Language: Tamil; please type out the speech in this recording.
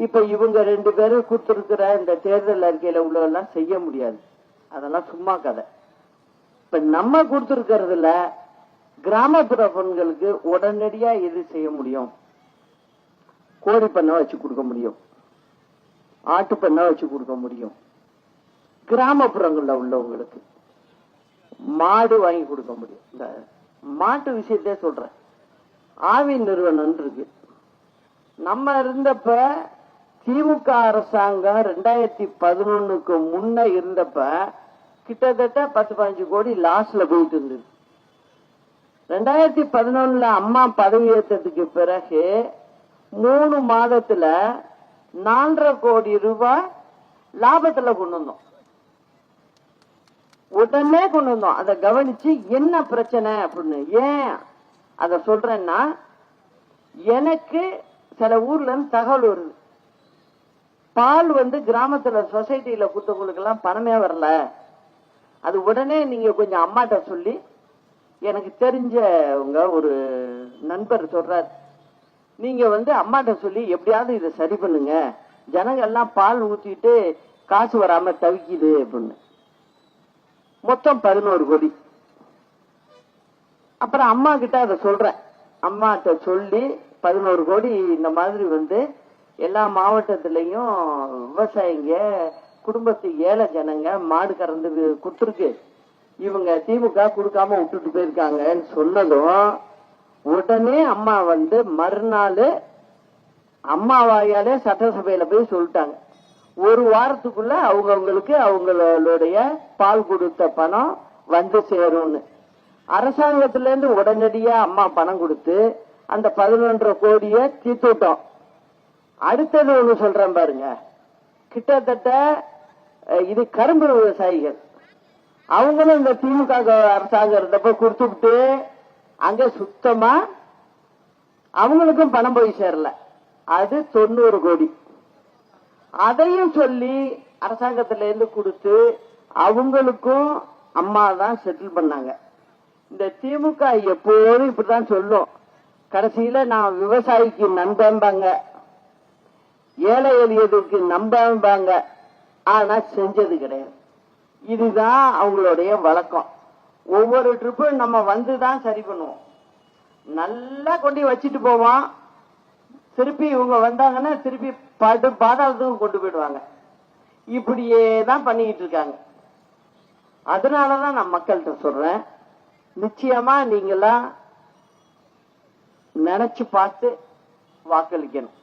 இப்ப இவங்க 2 பேரும் கொடுத்திருக்கிற இந்த தேர்தல் அறிக்கையில உள்ளதெல்லாம் செய்ய முடியாது. அதெல்லாம் சும்மா கதை. இப்ப நம்ம கொடுத்திருக்கிறதுல கிராமப்புற பெண்களுக்கு உடனடியா எது செய்ய முடியும்? கோழி பண்ணை வச்சு கொடுக்க முடியும், ஆட்டு பண்ணை வச்சு கொடுக்க முடியும். கிராமப்புறங்கள்ல உள்ளவங்களுக்கு மாடு வாங்கி கொடுக்க முடியும். இந்த மாட்டு விஷயத்தே சொல்றேன். ஆவி நிறுவனம் இருக்கு. நம்ம இருந்தப்ப திமுக அரசாங்கம் 2011க்கு முன்ன இருந்தப்ப கிட்டத்தட்ட 10-15 கோடி லாஸ்ல போயிட்டு இருந்தது. 2011 அம்மா பதவியேற்றதுக்கு பிறகு 3 மாதத்துல 4.5 கோடி ரூபாய் லாபத்துல கொண்டு வந்தோம். உடனே கொண்டு வந்தோம். அதை கவனிச்சு என்ன பிரச்சனை அப்படின்னு ஏன் அத சொல்றேன்னா, எனக்கு சில ஊர்ல இருந்து தகவல் வருது. பால் கிராமத்துல சொசைட்டில கொடுத்தவங்களுக்கு எல்லாம் பணமே வரல. அது உடனே நீங்க கொஞ்சம் அம்மாட்ட சொல்லி, எனக்கு தெரிஞ்சவங்க ஒரு நண்பர் சொல்றாரு, நீங்க அம்மாட்ட சொல்லி எப்படியாவது இதை சரி பண்ணுங்க, ஜனங்க எல்லாம் பால் ஊத்திட்டு காசு வராம தவிக்குது அப்படின்னு. மொத்தம் 11 கோடி. அப்புறம் அம்மா கிட்ட அதை சொல்றேன். அம்மாட்ட சொல்லி 11 கோடி இந்த மாதிரி எல்லா மாவட்டத்திலையும் விவசாயிங்க குடும்பத்துக்கு ஏழை ஜனங்க மாடு கறந்து கொடுத்துருக்கு, இவங்க திமுக கொடுக்காம விட்டுட்டு போயிருக்காங்கன்னு சொன்னதும் உடனே அம்மா மறுநாள் அம்மா வாயாலே சட்டசபையில போய் சொல்லிட்டாங்க. 1 வாரத்துக்குள்ள அவங்களுக்கு அவங்களுடைய பால் கொடுத்த பணம் சேரும்னு. அரசாங்கத்தில இருந்து உடனடியா அம்மா பணம் கொடுத்து அந்த 11.5 கோடியை தீர்த்துட்டோம். அடுத்தது ஒண்ணு சொல்றேன் பாருங்க. கிட்டத்தட்ட இது கரும்பு விவசாயிகள், அவங்களும் இந்த திமுக அரசாங்கம் இருந்தப்ப கொடுத்துட்டு அங்க சுத்தமா அவங்களுக்கும் பணம் போய் சேரல. அது 90 கோடி. அதையும் சொல்லி அரசாங்கத்தில இருந்து கொடுத்து அவங்களுக்கும் அம்மா தான் செட்டில் பண்ணாங்க. இந்த திமுக எப்போதும் இப்படிதான் சொல்லும். கடைசியில நான் விவசாயிக்கு நண்பன்பாங்க, ஏழை எளியதுக்கு நம்பாங்க, ஆனா செஞ்சது கிடையாது. இதுதான் அவங்களுடைய வழக்கம். ஒவ்வொரு ட்ரிப்பும் நம்ம வந்துதான் சரி பண்ணுவோம். நல்லா கொண்டு வச்சுட்டு போவோம். திருப்பி இவங்க வந்தாங்கன்னா திருப்பி பாதாளத்துக்கு கொண்டு போயிடுவாங்க. இப்படியே தான் பண்ணிக்கிட்டு இருக்காங்க. அதனாலதான் நான் மக்கள்கிட்ட சொல்றேன், நிச்சயமா நீங்களாம் நினைச்சு பார்த்து வாக்களிக்கணும்.